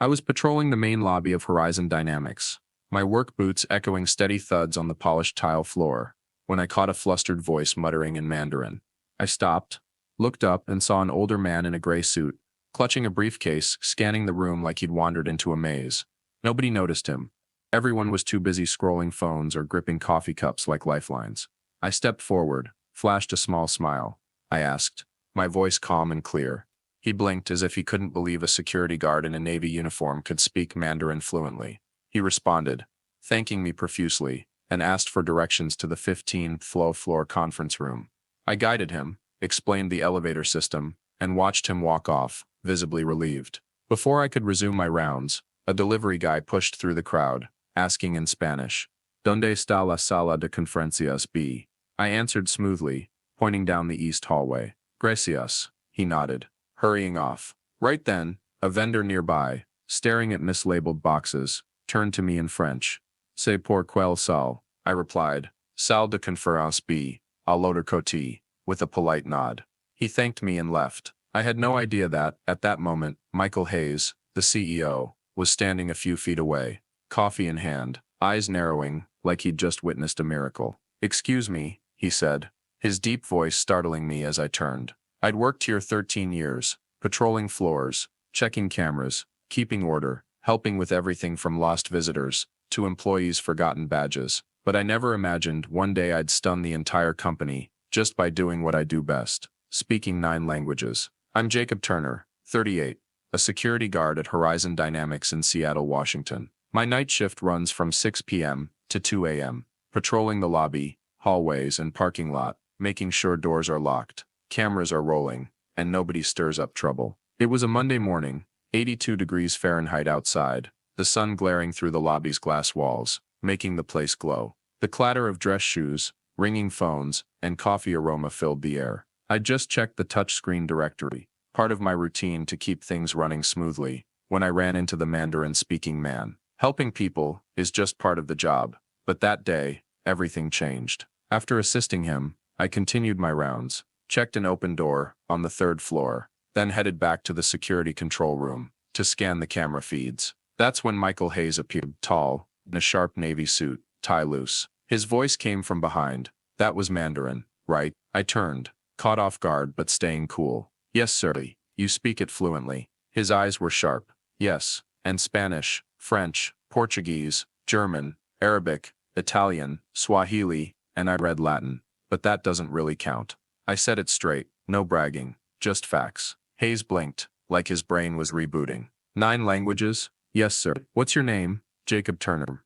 I was patrolling the main lobby of Horizon Dynamics, my work boots echoing steady thuds on the polished tile floor, when I caught a flustered voice muttering in Mandarin. I stopped, looked up, and saw an older man in a gray suit, clutching a briefcase, scanning the room like he'd wandered into a maze. Nobody noticed him. Everyone was too busy scrolling phones or gripping coffee cups like lifelines. I stepped forward, flashed a small smile. I asked, my voice calm and clear. He blinked as if he couldn't believe a security guard in a Navy uniform could speak Mandarin fluently. He responded, thanking me profusely, and asked for directions to the 15th floor conference room. I guided him, explained the elevator system, and watched him walk off, visibly relieved. Before I could resume my rounds, a delivery guy pushed through the crowd, asking in Spanish, ¿Dónde está la sala de conferencias B? I answered smoothly, pointing down the east hallway. Gracias, he nodded, hurrying off. Right then, a vendor nearby, staring at mislabeled boxes, turned to me in French. C'est pour quelle salle? I replied, Salle de conférence B, à l'autre côté, with a polite nod. He thanked me and left. I had no idea that, at that moment, Michael Hayes, the CEO, was standing a few feet away, coffee in hand, eyes narrowing, like he'd just witnessed a miracle. Excuse me, he said, his deep voice startling me as I turned. I'd worked here 13 years, patrolling floors, checking cameras, keeping order, helping with everything from lost visitors to employees' forgotten badges, but I never imagined one day I'd stun the entire company just by doing what I do best, speaking 9 languages. I'm Jacob Turner, 38, a security guard at Horizon Dynamics in Seattle, Washington. My night shift runs from 6 p.m. to 2 a.m., patrolling the lobby, hallways, and parking lot, making sure doors are locked, cameras are rolling, and nobody stirs up trouble. It was a Monday morning, 82 degrees Fahrenheit outside, the sun glaring through the lobby's glass walls, making the place glow. The clatter of dress shoes, ringing phones, and coffee aroma filled the air. I'd just checked the touchscreen directory, part of my routine to keep things running smoothly, when I ran into the Mandarin-speaking man. Helping people is just part of the job, but that day, everything changed. After assisting him, I continued my rounds, checked an open door on the 3rd floor, then headed back to the security control room to scan the camera feeds. That's when Michael Hayes appeared, tall, in a sharp navy suit, tie loose. His voice came from behind. That was Mandarin, right? I turned, caught off guard but staying cool. Yes, sir. You speak it fluently. His eyes were sharp. Yes, and Spanish, French, Portuguese, German, Arabic, Italian, Swahili, and I read Latin. But that doesn't really count. I said it straight, no bragging, just facts. Hayes blinked, like his brain was rebooting. 9 languages? Yes, sir. What's your name? Jacob Turner.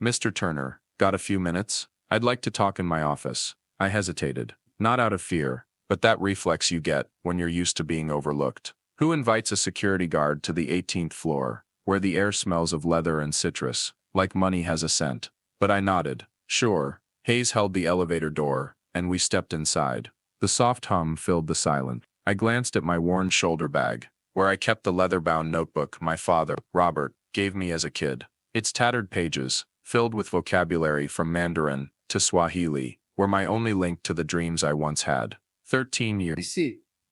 Mr. Turner, got a few minutes? I'd like to talk in my office. I hesitated, not out of fear, but that reflex you get when you're used to being overlooked. Who invites a security guard to the 18th floor, where the air smells of leather and citrus, like money has a scent? But I nodded. Sure. Hayes held the elevator door, and we stepped inside. The soft hum filled the silence. I glanced at my worn shoulder bag, where I kept the leather-bound notebook my father, Robert, gave me as a kid. Its tattered pages, filled with vocabulary from Mandarin to Swahili, were my only link to the dreams I once had. 13 years,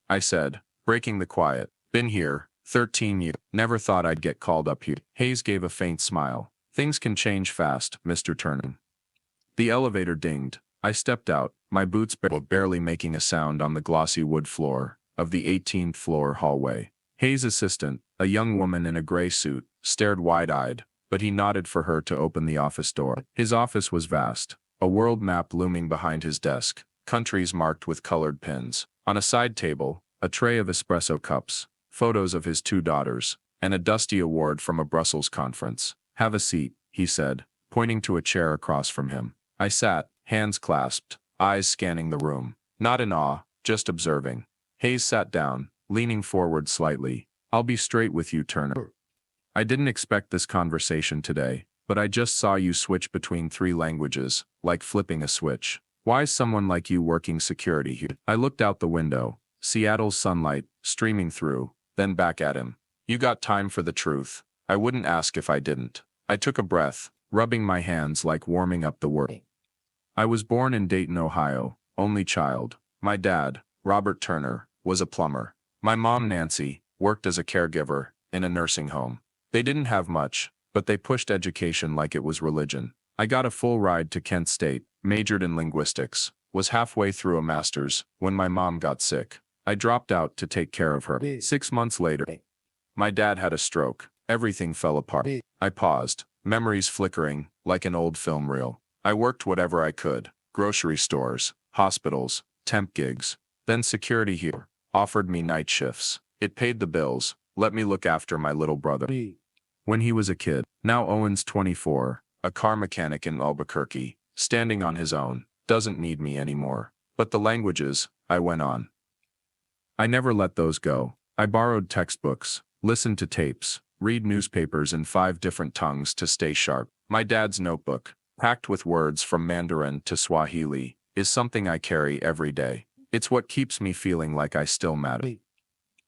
I said, breaking the quiet. Been here, 13 years. Never thought I'd get called up here. Hayes gave a faint smile. Things can change fast, Mr. Turner. The elevator dinged. I stepped out, my boots barely making a sound on the glossy wood floor of the 18th floor hallway. Hayes' assistant, a young woman in a gray suit, stared wide-eyed, but he nodded for her to open the office door. His office was vast, a world map looming behind his desk, countries marked with colored pins. On a side table, a tray of espresso cups, photos of his 2 daughters, and a dusty award from a Brussels conference. Have a seat, he said, pointing to a chair across from him. I sat, hands clasped, eyes scanning the room. Not in awe, just observing. Hayes sat down, leaning forward slightly. I'll be straight with you, Turner. I didn't expect this conversation today, but I just saw you switch between 3 languages, like flipping a switch. Why's someone like you working security here? I looked out the window, Seattle's sunlight streaming through, then back at him. You got time for the truth. I wouldn't ask if I didn't. I took a breath, rubbing my hands like warming up the world. I was born in Dayton, Ohio, only child. My dad, Robert Turner, was a plumber. My mom, Nancy, worked as a caregiver in a nursing home. They didn't have much, but they pushed education like it was religion. I got a full ride to Kent State, majored in linguistics, was halfway through a master's when my mom got sick. I dropped out to take care of her. 6 months later, my dad had a stroke. Everything fell apart. I paused, memories flickering like an old film reel. I worked whatever I could, grocery stores, hospitals, temp gigs, then security here, offered me night shifts. It paid the bills, let me look after my little brother. When he was a kid, now Owen's 24, a car mechanic in Albuquerque, standing on his own, doesn't need me anymore. But the languages, I went on. I never let those go. I borrowed textbooks, listened to tapes, read newspapers in 5 different tongues to stay sharp. My dad's notebook, packed with words from Mandarin to Swahili, is something I carry every day. It's what keeps me feeling like I still matter.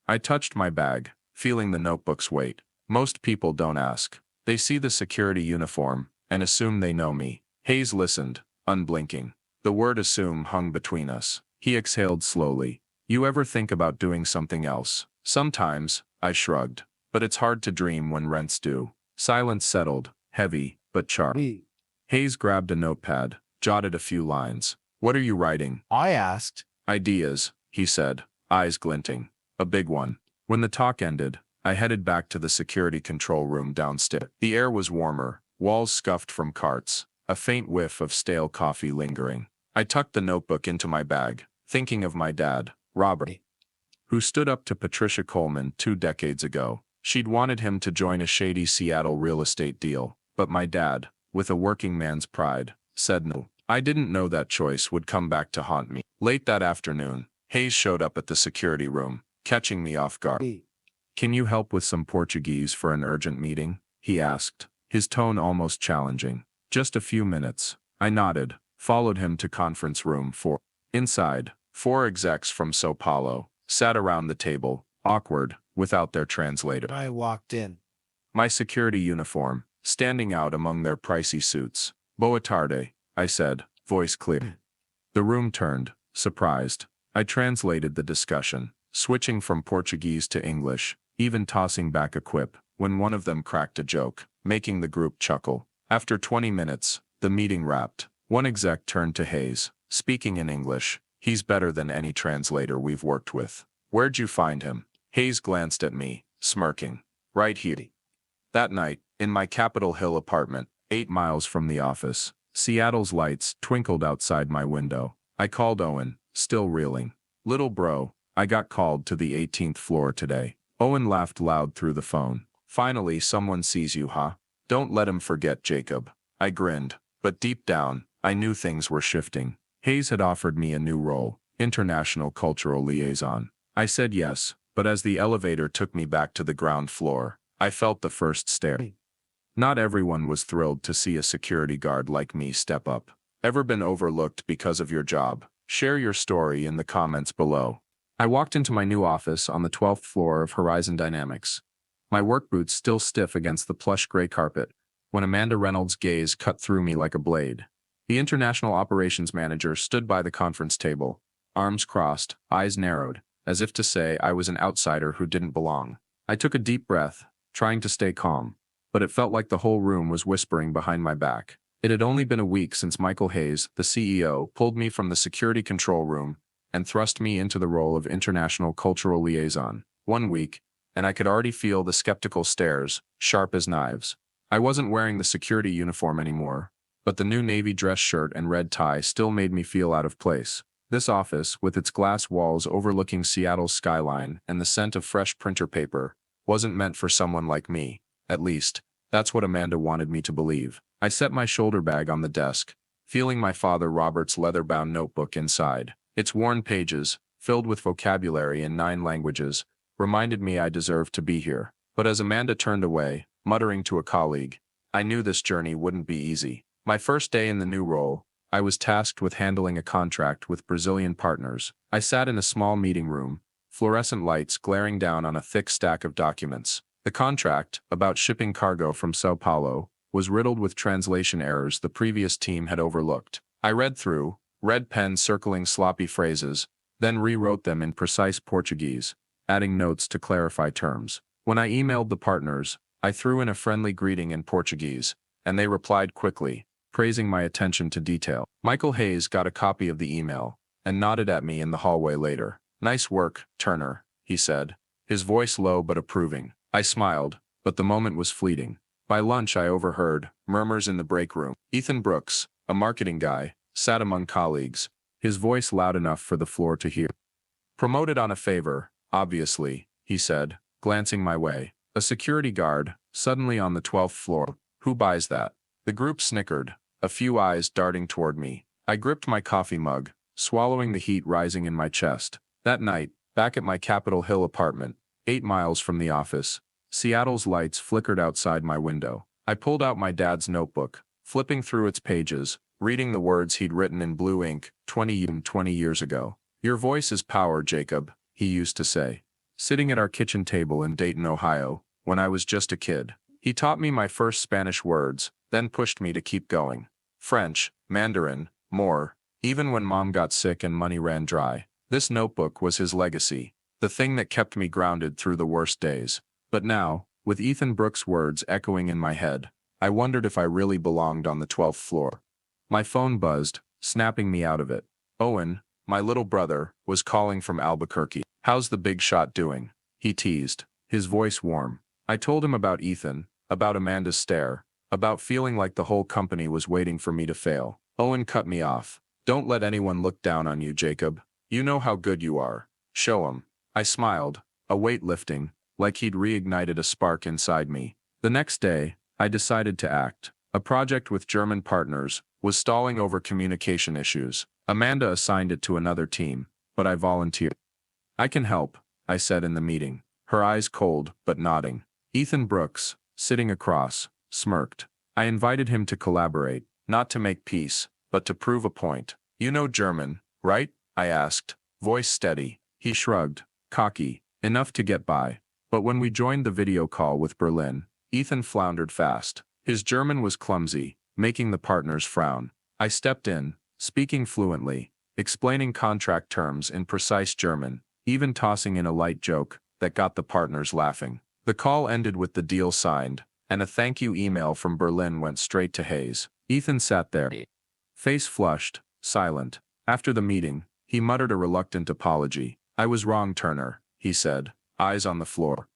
I touched my bag, feeling the notebook's weight. Most people don't ask. They see the security uniform and assume they know me. Hayes listened, unblinking. The word assume hung between us. He exhaled slowly. You ever think about doing something else? Sometimes, I shrugged. But it's hard to dream when rent's due. Silence settled, heavy, but sharp. Hayes grabbed a notepad, jotted a few lines. What are you writing? I asked. Ideas, he said, eyes glinting. A big one. When the talk ended, I headed back to the security control room downstairs. The air was warmer, walls scuffed from carts, a faint whiff of stale coffee lingering. I tucked the notebook into my bag, thinking of my dad, Robert, who stood up to Patricia Coleman 2 decades ago. She'd wanted him to join a shady Seattle real estate deal, but my dad, with a working man's pride, said no. I didn't know that choice would come back to haunt me. Late that afternoon, Hayes showed up at the security room, catching me off guard. Can you help with some Portuguese for an urgent meeting? He asked, his tone almost challenging. Just a few minutes. I nodded, followed him to conference room 4. Inside, 4 execs from Sao Paulo sat around the table, awkward, without their translator. I walked in. My security uniform, standing out among their pricey suits. Boa tarde, I said, voice clear. The room turned, surprised. I translated the discussion, switching from Portuguese to English, even tossing back a quip, when one of them cracked a joke, making the group chuckle. After 20 minutes, the meeting wrapped. One exec turned to Hayes, speaking in English. He's better than any translator we've worked with. Where'd you find him? Hayes glanced at me, smirking. Right here. That night, in my Capitol Hill apartment, 8 miles from the office, Seattle's lights twinkled outside my window. I called Owen, still reeling. Little bro, I got called to the 18th floor today. Owen laughed loud through the phone. Finally someone sees you, huh? Don't let him forget Jacob. I grinned, but deep down, I knew things were shifting. Hayes had offered me a new role, international cultural liaison. I said yes, but as the elevator took me back to the ground floor, I felt the first stare. Not everyone was thrilled to see a security guard like me step up. Ever been overlooked because of your job? Share your story in the comments below. I walked into my new office on the 12th floor of Horizon Dynamics, my work boots still stiff against the plush gray carpet, when Amanda Reynolds' gaze cut through me like a blade. The international operations manager stood by the conference table, arms crossed, eyes narrowed, as if to say I was an outsider who didn't belong. I took a deep breath, trying to stay calm, but it felt like the whole room was whispering behind my back. It had only been a week since Michael Hayes, the CEO, pulled me from the security control room and thrust me into the role of international cultural liaison. 1 week, and I could already feel the skeptical stares, sharp as knives. I wasn't wearing the security uniform anymore, but the new navy dress shirt and red tie still made me feel out of place. This office, with its glass walls overlooking Seattle's skyline and the scent of fresh printer paper, wasn't meant for someone like me. At least, that's what Amanda wanted me to believe. I set my shoulder bag on the desk, feeling my father Robert's leather-bound notebook inside. Its worn pages, filled with vocabulary in 9 languages, reminded me I deserved to be here. But as Amanda turned away, muttering to a colleague, I knew this journey wouldn't be easy. My first day in the new role, I was tasked with handling a contract with Brazilian partners. I sat in a small meeting room, fluorescent lights glaring down on a thick stack of documents. The contract, about shipping cargo from Sao Paulo, was riddled with translation errors the previous team had overlooked. I read through, red pen circling sloppy phrases, then rewrote them in precise Portuguese, adding notes to clarify terms. When I emailed the partners, I threw in a friendly greeting in Portuguese, and they replied quickly, praising my attention to detail. Michael Hayes got a copy of the email and nodded at me in the hallway later. "Nice work, Turner," he said, his voice low but approving. I smiled, but the moment was fleeting. By lunch I overheard murmurs in the break room. Ethan Brooks, a marketing guy, sat among colleagues, his voice loud enough for the floor to hear. "Promoted on a favor, obviously," he said, glancing my way. "A security guard, suddenly on the 12th floor. Who buys that?" The group snickered, a few eyes darting toward me. I gripped my coffee mug, swallowing the heat rising in my chest. That night, back at my Capitol Hill apartment, 8 miles from the office, Seattle's lights flickered outside my window. I pulled out my dad's notebook, flipping through its pages, reading the words he'd written in blue ink 20 years ago. "Your voice is power, Jacob," he used to say, sitting at our kitchen table in Dayton, Ohio, when I was just a kid. He taught me my first Spanish words, then pushed me to keep going. French, Mandarin, more, even when Mom got sick and money ran dry. This notebook was his legacy, the thing that kept me grounded through the worst days. But now, with Ethan Brooks' words echoing in my head, I wondered if I really belonged on the 12th floor. My phone buzzed, snapping me out of it. Owen, my little brother, was calling from Albuquerque. "How's the big shot doing?" he teased, his voice warm. I told him about Ethan, about Amanda's stare, about feeling like the whole company was waiting for me to fail. Owen cut me off. "Don't let anyone look down on you, Jacob. You know how good you are. Show 'em." I smiled, a weight lifting, like he'd reignited a spark inside me. The next day, I decided to act. A project with German partners was stalling over communication issues. Amanda assigned it to another team, but I volunteered. "I can help," I said in the meeting, her eyes cold but nodding. Ethan Brooks, sitting across, smirked. I invited him to collaborate, not to make peace, but to prove a point. "You know German, right?" I asked, voice steady. He shrugged, cocky, enough to get by. But when we joined the video call with Berlin, Ethan floundered fast. His German was clumsy, making the partners frown. I stepped in, speaking fluently, explaining contract terms in precise German, even tossing in a light joke that got the partners laughing. The call ended with the deal signed, and a thank you email from Berlin went straight to Hayes. Ethan sat there, face flushed, silent. After the meeting, he muttered a reluctant apology. "I was wrong, Turner," he said, eyes on the floor.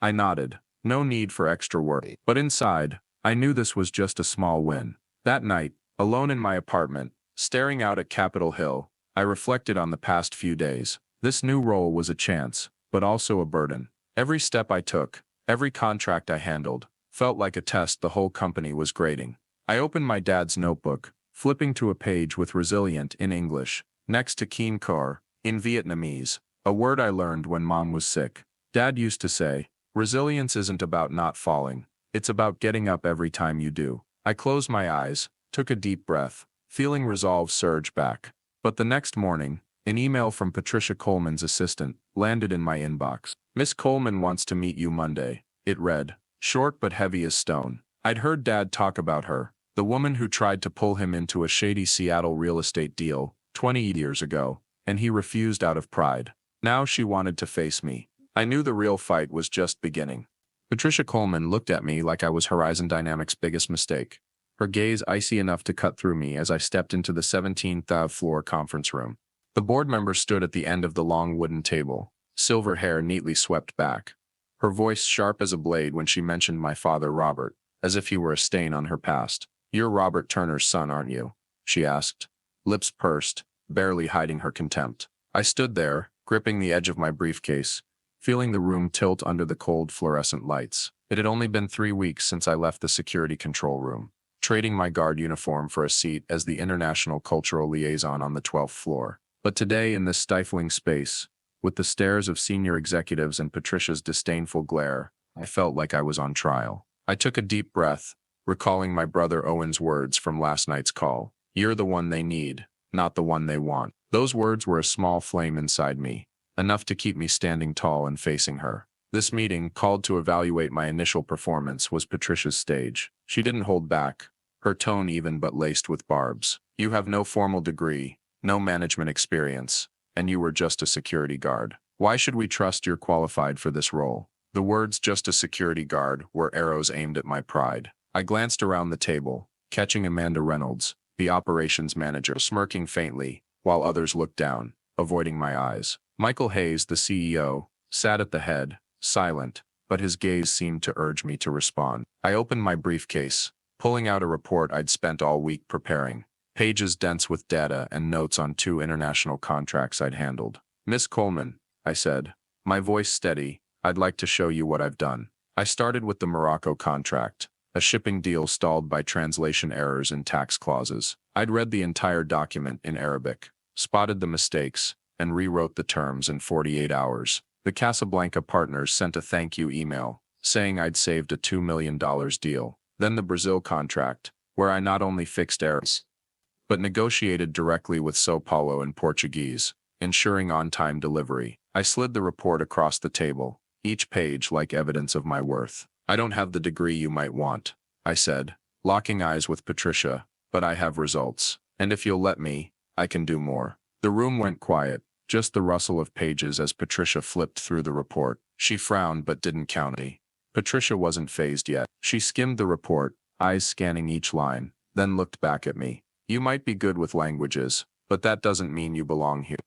I nodded. No need for extra work. But inside, I knew this was just a small win. That night, alone in my apartment, staring out at Capitol Hill, I reflected on the past few days. This new role was a chance, but also a burden. Every step I took, every contract I handled, felt like a test the whole company was grading. I opened my dad's notebook, flipping to a page with resilient in English, next to keen core in Vietnamese, a word I learned when Mom was sick. Dad used to say, "Resilience isn't about not falling, it's about getting up every time you do." I closed my eyes, took a deep breath, feeling resolve surge back. But the next morning, an email from Patricia Coleman's assistant landed in my inbox. "Miss Coleman wants to meet you Monday," it read, short but heavy as stone. I'd heard Dad talk about her, the woman who tried to pull him into a shady Seattle real estate deal 20 years ago, and he refused out of pride. Now she wanted to face me. I knew the real fight was just beginning. Patricia Coleman looked at me like I was Horizon Dynamics' biggest mistake, her gaze icy enough to cut through me as I stepped into the 17th floor conference room. The board member stood at the end of the long wooden table, silver hair neatly swept back. Her voice sharp as a blade when she mentioned my father Robert, as if he were a stain on her past. "You're Robert Turner's son, aren't you?" she asked, lips pursed, barely hiding her contempt. I stood there, gripping the edge of my briefcase, feeling the room tilt under the cold fluorescent lights. It had only been 3 weeks since I left the security control room, trading my guard uniform for a seat as the international cultural liaison on the 12th floor. But today, in this stifling space, with the stares of senior executives and Patricia's disdainful glare, I felt like I was on trial. I took a deep breath, recalling my brother Owen's words from last night's call. "You're the one they need, not the one they want." Those words were a small flame inside me, enough to keep me standing tall and facing her. This meeting, called to evaluate my initial performance, was Patricia's stage. She didn't hold back, her tone even but laced with barbs. "You have no formal degree, no management experience, and you were just a security guard. Why should we trust you're qualified for this role?" The words "just a security guard" were arrows aimed at my pride. I glanced around the table, catching Amanda Reynolds, the operations manager, smirking faintly, while others looked down, avoiding my eyes. Michael Hayes, the CEO, sat at the head, silent, but his gaze seemed to urge me to respond. I opened my briefcase, pulling out a report I'd spent all week preparing, pages dense with data and notes on 2 international contracts I'd handled. "Miss Coleman," I said, my voice steady, "I'd like to show you what I've done." I started with the Morocco contract, a shipping deal stalled by translation errors and tax clauses. I'd read the entire document in Arabic, spotted the mistakes, and rewrote the terms in 48 hours. The Casablanca partners sent a thank you email, saying I'd saved a $2 million deal. Then the Brazil contract, where I not only fixed errors, but negotiated directly with São Paulo in Portuguese, ensuring on-time delivery. I slid the report across the table, each page like evidence of my worth. "I don't have the degree you might want," I said, locking eyes with Patricia, "but I have results. And if you'll let me, I can do more." The room went quiet, just the rustle of pages as Patricia flipped through the report. She frowned but didn't count me. Patricia wasn't fazed yet. She skimmed the report, eyes scanning each line, then looked back at me. "You might be good with languages, but that doesn't mean you belong here.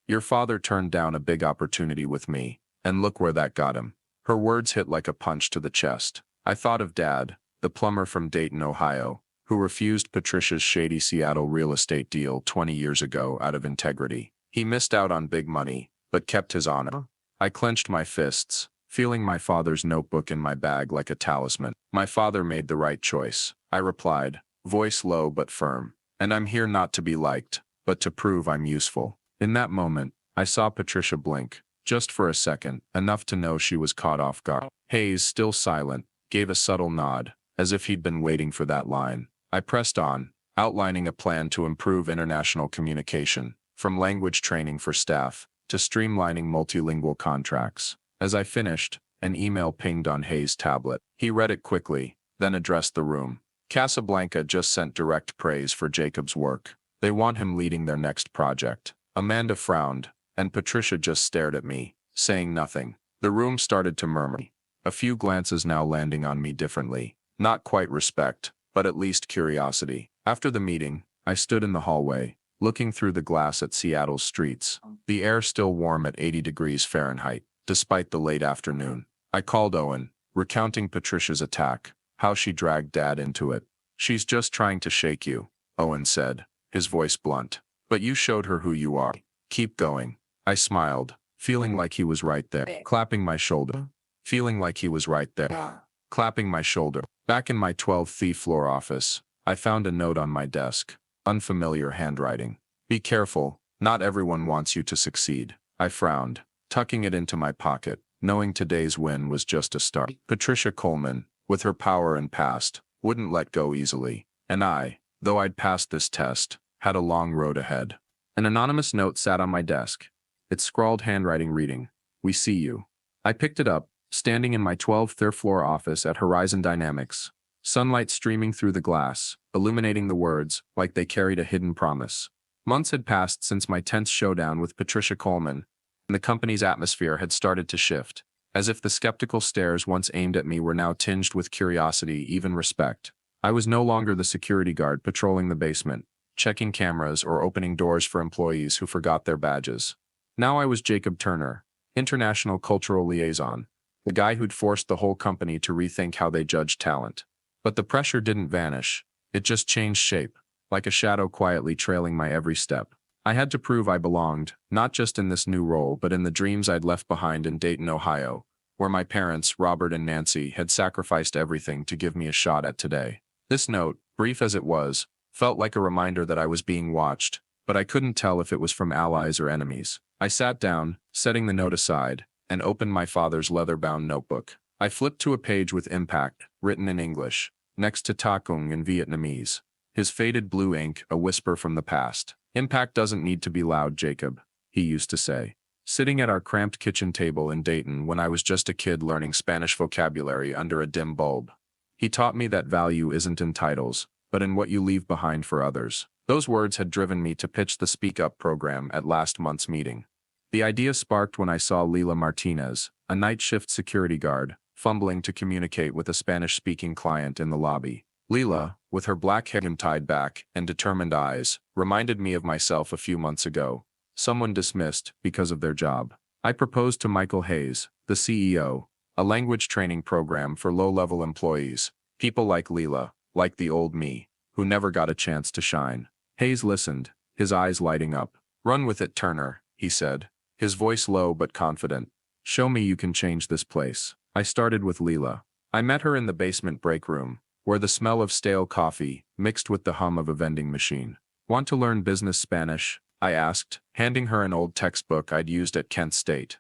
Your father turned down a big opportunity with me, and look where that got him." Her words hit like a punch to the chest. I thought of Dad, the plumber from Dayton, Ohio, who refused Patricia's shady Seattle real estate deal 20 years ago out of integrity. He missed out on big money, but kept his honor. I clenched my fists, feeling my father's notebook in my bag like a talisman. "My father made the right choice," I replied, voice low but firm. "And I'm here not to be liked, but to prove I'm useful." In that moment, I saw Patricia blink, just for a second, enough to know she was caught off guard. Hayes, still silent, gave a subtle nod, as if he'd been waiting for that line. I pressed on, outlining a plan to improve international communication, from language training for staff to streamlining multilingual contracts. As I finished, an email pinged on Hayes' tablet. He read it quickly, then addressed the room. Casablanca just sent direct praise for Jacob's work. They want him leading their next project. Amanda frowned, and Patricia just stared at me, saying nothing. The room started to murmur, a few glances now landing on me differently. Not quite respect, but at least curiosity. After the meeting, I stood in the hallway, looking through the glass at Seattle's streets, the air still warm at 80 degrees Fahrenheit, despite the late afternoon. I called Owen, recounting Patricia's attack, how she dragged Dad into it. "She's just trying to shake you," Owen said, his voice blunt. "But you showed her who you are. Keep going." I smiled, feeling like he was right there, clapping my shoulder. Feeling like he was right there, clapping my shoulder. Back in my 12th floor office, I found a note on my desk, unfamiliar handwriting. "Be careful, not everyone wants you to succeed." I frowned, tucking it into my pocket, knowing today's win was just a start. Patricia Coleman, with her power and past, wouldn't let go easily. And I, though I'd passed this test, had a long road ahead. An anonymous note sat on my desk, its scrawled handwriting reading, "We see you." I picked it up, standing in my 12th floor office at Horizon Dynamics, sunlight streaming through the glass, illuminating the words like they carried a hidden promise. Months had passed since my tense showdown with Patricia Coleman, and the company's atmosphere had started to shift, as if the skeptical stares once aimed at me were now tinged with curiosity, even respect. I was no longer the security guard patrolling the basement, checking cameras or opening doors for employees who forgot their badges. Now I was Jacob Turner, international cultural liaison, the guy who'd forced the whole company to rethink how they judged talent. But the pressure didn't vanish, it just changed shape, like a shadow quietly trailing my every step. I had to prove I belonged, not just in this new role but in the dreams I'd left behind in Dayton, Ohio, where my parents, Robert and Nancy, had sacrificed everything to give me a shot at today. This note, brief as it was, felt like a reminder that I was being watched, but I couldn't tell if it was from allies or enemies. I sat down, setting the note aside, and opened my father's leather-bound notebook. I flipped to a page with impact, written in English, next to Takung in Vietnamese. His faded blue ink, a whisper from the past. "Impact doesn't need to be loud, Jacob," he used to say, sitting at our cramped kitchen table in Dayton when I was just a kid learning Spanish vocabulary under a dim bulb. He taught me that value isn't in titles, but in what you leave behind for others. Those words had driven me to pitch the Speak Up program at last month's meeting. The idea sparked when I saw Leila Martinez, a a night shift security guard, fumbling to communicate with a Spanish-speaking client in the lobby. Leela, with her black hair tied back and determined eyes, reminded me of myself a few months ago. Someone dismissed because of their job. I proposed to Michael Hayes, the CEO, a language training program for low-level employees, people like Leela, like the old me, who never got a chance to shine. Hayes listened, his eyes lighting up. "Run with it, Turner," he said, his voice low but confident. "Show me you can change this place." I started with Leela. I met her in the basement break room, where the smell of stale coffee mixed with the hum of a vending machine. "Want to learn business Spanish?" I asked, handing her an old textbook I'd used at Kent State.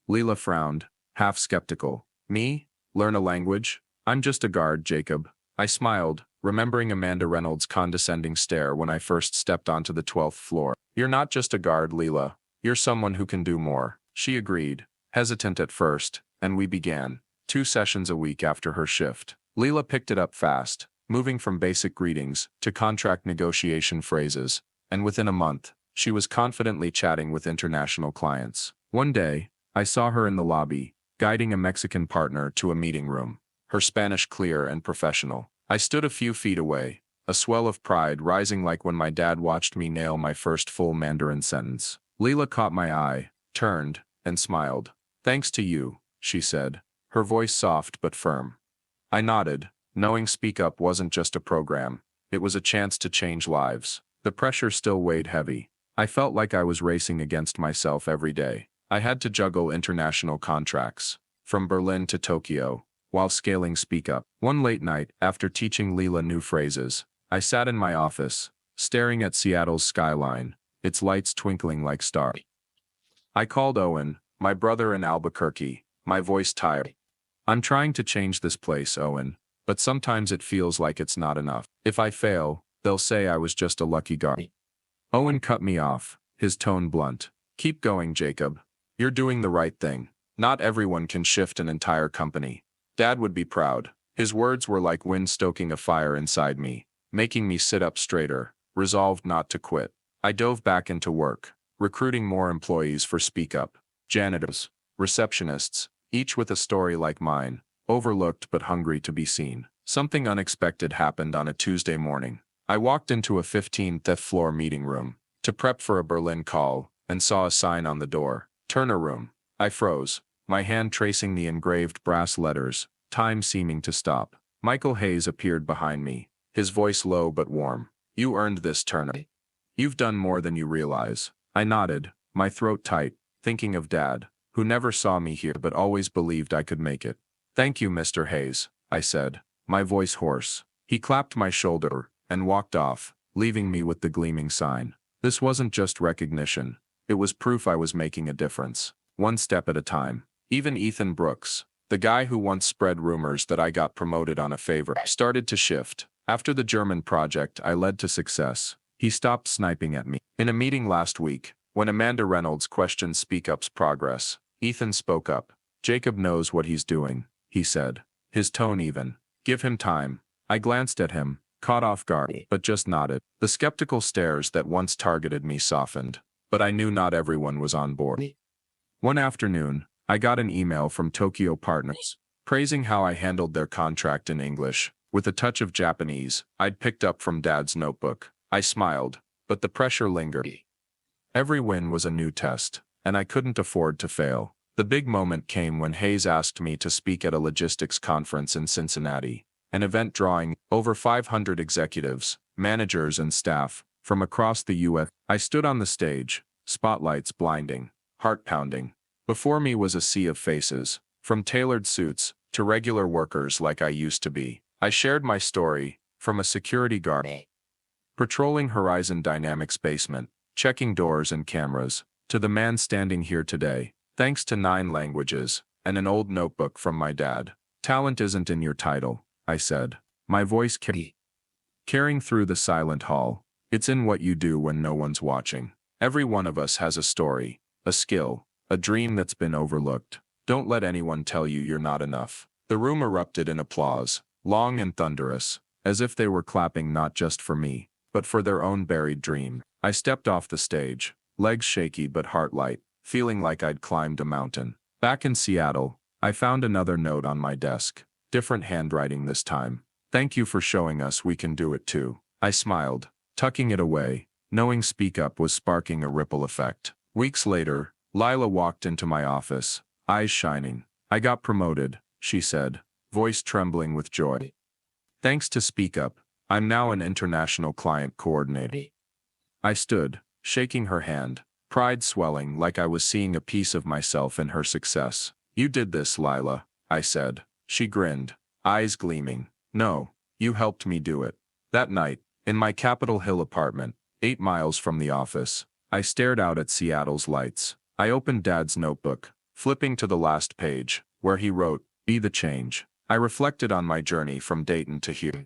Leela frowned, half skeptical. "Me? Learn a language? I'm just a guard, Jacob." I smiled, remembering Amanda Reynolds' condescending stare when I first stepped onto the 12th floor. "You're not just a guard, Leela. You're someone who can do more." She agreed, hesitant at first, and we began. 2 sessions a week after her shift. Leela picked it up fast, moving from basic greetings to contract negotiation phrases, and within a month, she was confidently chatting with international clients. One day, I saw her in the lobby, guiding a Mexican partner to a meeting room, her Spanish clear and professional. I stood a few feet away, a swell of pride rising like when my dad watched me nail my first full Mandarin sentence. Leela caught my eye, turned, and smiled. "Thanks to you," she said, her voice soft but firm. I nodded, knowing Speak Up wasn't just a program, it was a chance to change lives. The pressure still weighed heavy. I felt like I was racing against myself every day. I had to juggle international contracts, from Berlin to Tokyo, while scaling Speak Up. One late night, after teaching Leela new phrases, I sat in my office, staring at Seattle's skyline, its lights twinkling like stars. I called Owen, my brother in Albuquerque, my voice tired. "I'm trying to change this place, Owen, but sometimes it feels like it's not enough. If I fail, they'll say I was just a lucky guard." Owen cut me off, his tone blunt. "Keep going, Jacob. You're doing the right thing. Not everyone can shift an entire company. Dad would be proud." His words were like wind stoking a fire inside me, making me sit up straighter, resolved not to quit. I dove back into work, recruiting more employees for Speak Up. Janitors, receptionists, each with a story like mine, overlooked but hungry to be seen. Something unexpected happened on a Tuesday morning. I walked into a 15th floor meeting room to prep for a Berlin call and saw a sign on the door, "Turner Room." I froze, my hand tracing the engraved brass letters, time seeming to stop. Michael Hayes appeared behind me, his voice low but warm. "You earned this, Turner. You've done more than you realize." I nodded, my throat tight, thinking of Dad, who never saw me here but always believed I could make it. "Thank you, Mr. Hayes," I said, my voice hoarse. He clapped my shoulder and walked off, leaving me with the gleaming sign. This wasn't just recognition. It was proof I was making a difference, one step at a time. Even Ethan Brooks, the guy who once spread rumors that I got promoted on a favor, started to shift. After the German project I led to success, he stopped sniping at me. In a meeting last week, when Amanda Reynolds questioned Speak Up's progress, Ethan spoke up. "Jacob knows what he's doing," he said, his tone even. "Give him time." I glanced at him, caught off guard, but just nodded. The skeptical stares that once targeted me softened, but I knew not everyone was on board. One afternoon, I got an email from Tokyo Partners, praising how I handled their contract in English, with a touch of Japanese I'd picked up from Dad's notebook. I smiled, but the pressure lingered. Every win was a new test, and I couldn't afford to fail. The big moment came when Hayes asked me to speak at a logistics conference in Cincinnati, an event drawing over 500 executives, managers and staff from across the U.S. I stood on the stage, spotlights blinding, heart pounding. Before me was a sea of faces, from tailored suits to regular workers like I used to be. I shared my story, from a security guard patrolling Horizon Dynamics basement, checking doors and cameras, to the man standing here today, thanks to 9 languages and an old notebook from my dad. "Talent isn't in your title," I said, my voice carrying through the silent hall. "It's in what you do when no one's watching." Every one of us has a story, a skill, a dream that's been overlooked. Don't let anyone tell you you're not enough. The room erupted in applause, long and thunderous, as if they were clapping not just for me, but for their own buried dream. I stepped off the stage, legs shaky but heart light, feeling like I'd climbed a mountain. Back in Seattle, I found another note on my desk. Different handwriting this time. Thank you for showing us we can do it too. I smiled, tucking it away, knowing Speak Up was sparking a ripple effect. Weeks later, Lila walked into my office, eyes shining. I got promoted, she said, voice trembling with joy. Thanks to Speak Up, I'm now an international client coordinator. I stood, shaking her hand, pride swelling like I was seeing a piece of myself in her success. You did this, Lila, I said. She grinned, eyes gleaming. No, you helped me do it. That night, in my Capitol Hill apartment, 8 miles from the office, I stared out at Seattle's lights. I opened Dad's notebook, flipping to the last page, where he wrote, "Be the change." I reflected on my journey from Dayton to here.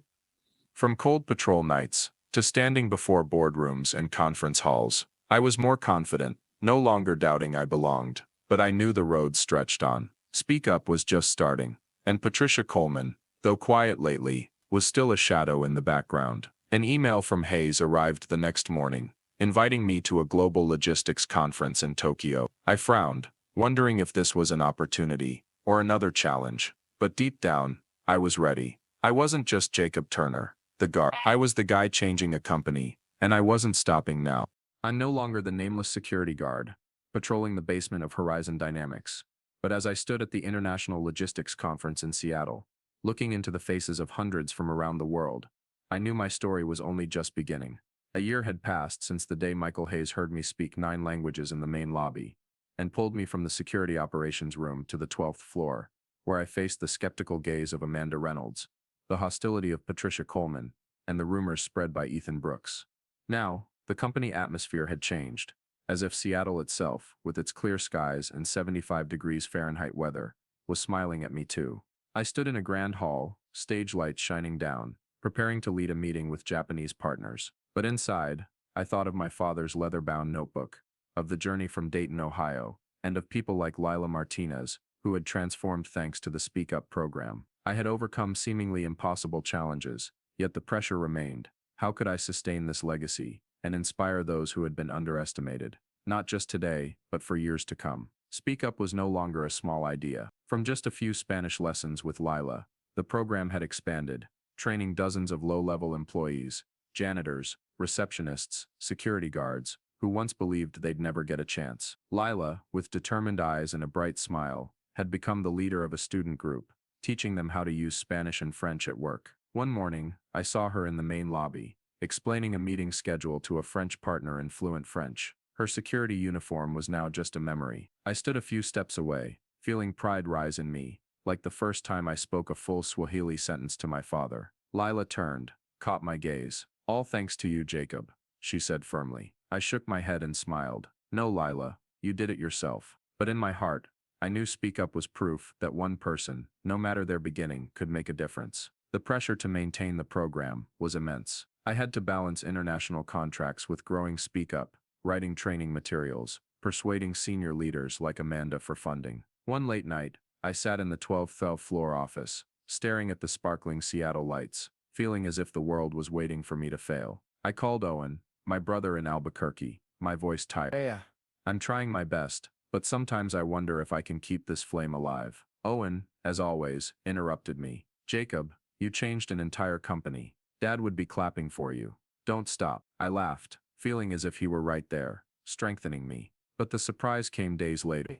From cold patrol nights, to standing before boardrooms and conference halls, I was more confident, no longer doubting I belonged, but I knew the road stretched on. Speak Up was just starting, and Patricia Coleman, though quiet lately, was still a shadow in the background. An email from Hayes arrived the next morning, inviting me to a global logistics conference in Tokyo. I frowned, wondering if this was an opportunity, or another challenge, but deep down, I was ready. I wasn't just Jacob Turner, the guard. I was the guy changing a company, and I wasn't stopping now. I'm no longer the nameless security guard, patrolling the basement of Horizon Dynamics. But as I stood at the International Logistics Conference in Seattle, looking into the faces of hundreds from around the world, I knew my story was only just beginning. A year had passed since the day Michael Hayes heard me speak 9 languages in the main lobby, and pulled me from the security operations room to the 12th floor, where I faced the skeptical gaze of Amanda Reynolds, the hostility of Patricia Coleman, and the rumors spread by Ethan Brooks. Now, the company atmosphere had changed, as if Seattle itself, with its clear skies and 75 degrees Fahrenheit weather, was smiling at me too. I stood in a grand hall, stage lights shining down, preparing to lead a meeting with Japanese partners. But inside, I thought of my father's leather-bound notebook, of the journey from Dayton, Ohio, and of people like Lila Martinez, who had transformed thanks to the Speak Up program. I had overcome seemingly impossible challenges, yet the pressure remained. How could I sustain this legacy and inspire those who had been underestimated, not just today, but for years to come? Speak Up was no longer a small idea. From just a few Spanish lessons with Lila, the program had expanded, training dozens of low-level employees, janitors, receptionists, security guards, who once believed they'd never get a chance. Lila, with determined eyes and a bright smile, had become the leader of a student group, teaching them how to use Spanish and French at work. One morning, I saw her in the main lobby, explaining a meeting schedule to a French partner in fluent French. Her security uniform was now just a memory. I stood a few steps away, feeling pride rise in me, like the first time I spoke a full Swahili sentence to my father. Lila turned, caught my gaze. "All thanks to you, Jacob," she said firmly. I shook my head and smiled. "No, Lila, you did it yourself." But in my heart, I knew Speak Up was proof that one person, no matter their beginning, could make a difference. The pressure to maintain the program was immense. I had to balance international contracts with growing Speak Up, writing training materials, persuading senior leaders like Amanda for funding. One late night, I sat in the 12th floor office, staring at the sparkling Seattle lights, feeling as if the world was waiting for me to fail. I called Owen, my brother in Albuquerque, my voice tight. "Yeah. I'm trying my best, but sometimes I wonder if I can keep this flame alive." Owen, as always, interrupted me. "Jacob, you changed an entire company. Dad would be clapping for you. Don't stop." I laughed, feeling as if he were right there, strengthening me. But the surprise came days later.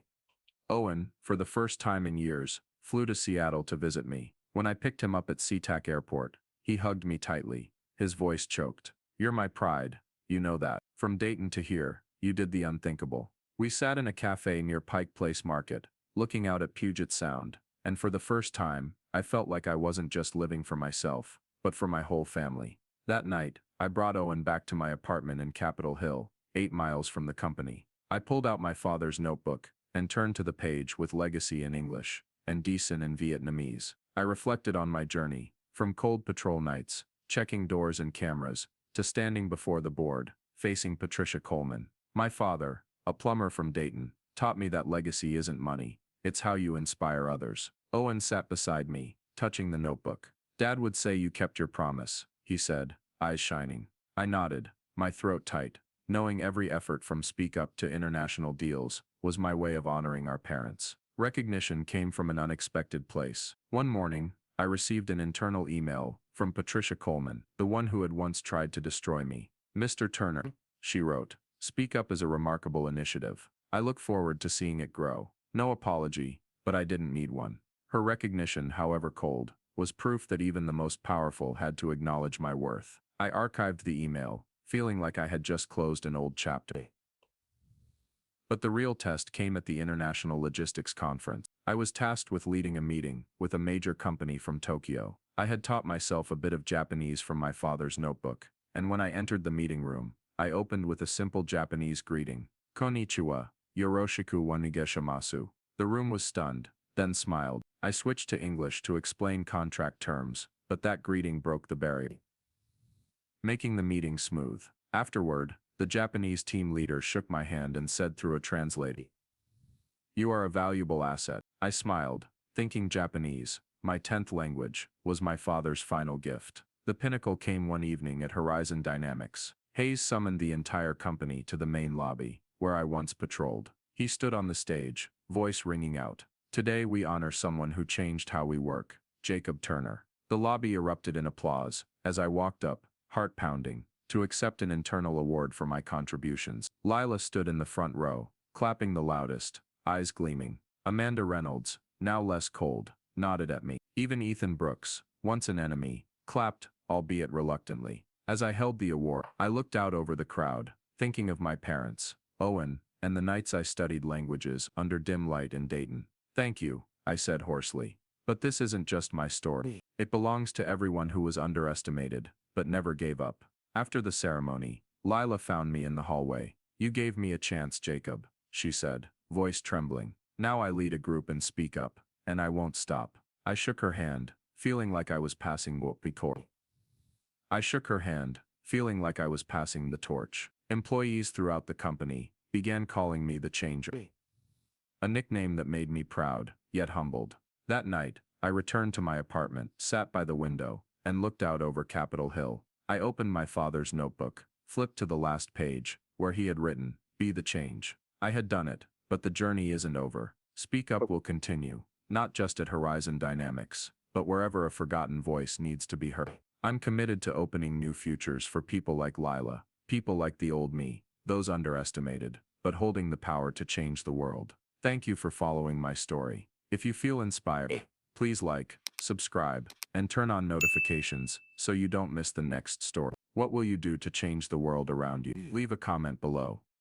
Owen, for the first time in years, flew to Seattle to visit me. When I picked him up at SeaTac Airport, he hugged me tightly, his voice choked. "You're my pride, you know that. From Dayton to here, you did the unthinkable." We sat in a cafe near Pike Place Market, looking out at Puget Sound, and for the first time, I felt like I wasn't just living for myself, but for my whole family. That night, I brought Owen back to my apartment in Capitol Hill, 8 miles from the company. I pulled out my father's notebook, and turned to the page with legacy in English, and Deason in Vietnamese. I reflected on my journey, from cold patrol nights, checking doors and cameras, to standing before the board, facing Patricia Coleman. My father, a plumber from Dayton, taught me that legacy isn't money, it's how you inspire others. Owen sat beside me, touching the notebook. "Dad would say you kept your promise," he said, eyes shining. I nodded, my throat tight, knowing every effort from Speak Up to international deals was my way of honoring our parents. Recognition came from an unexpected place. One morning, I received an internal email from Patricia Coleman, the one who had once tried to destroy me. Mr. Turner, she wrote, speak up is a remarkable initiative. I look forward to seeing it grow. No apology, but I didn't need one. Her recognition, however cold, was proof that even the most powerful had to acknowledge my worth. I archived the email, feeling like I had just closed an old chapter. But the real test came at the International Logistics Conference. I was tasked with leading a meeting with a major company from Tokyo. I had taught myself a bit of Japanese from my father's notebook, and when I entered the meeting room, I opened with a simple Japanese greeting. Konnichiwa, yoroshiku wa onegaishimasu. The room was stunned, then smiled. I switched to English to explain contract terms, but that greeting broke the barrier, making the meeting smooth. Afterward, the Japanese team leader shook my hand and said through a translator, "You are a valuable asset." I smiled, thinking Japanese, my 10th language, was my father's final gift. The pinnacle came one evening at Horizon Dynamics. Hayes summoned the entire company to the main lobby, where I once patrolled. He stood on the stage, voice ringing out, "Today we honor someone who changed how we work, Jacob Turner." The lobby erupted in applause as I walked up, heart pounding, to accept an internal award for my contributions. Lila stood in the front row, clapping the loudest, eyes gleaming. Amanda Reynolds, now less cold, nodded at me. Even Ethan Brooks, once an enemy, clapped, albeit reluctantly. As I held the award, I looked out over the crowd, thinking of my parents, Owen, and the nights I studied languages under dim light in Dayton. "Thank you," I said hoarsely. "But this isn't just my story. It belongs to everyone who was underestimated, but never gave up." After the ceremony, Lila found me in the hallway. "You gave me a chance, Jacob," she said, voice trembling. "Now I lead a group and speak up, and I won't stop." I shook her hand, feeling like I was passing the torch. Employees throughout the company began calling me the Changer, a nickname that made me proud, yet humbled. That night, I returned to my apartment, sat by the window, and looked out over Capitol Hill. I opened my father's notebook, flipped to the last page, where he had written, "Be the change." I had done it, but the journey isn't over. Speak Up will continue, not just at Horizon Dynamics, but wherever a forgotten voice needs to be heard. I'm committed to opening new futures for people like Lila, people like the old me, those underestimated, but holding the power to change the world. Thank you for following my story. If you feel inspired, please like, subscribe, and turn on notifications so you don't miss the next story. What will you do to change the world around you? Leave a comment below.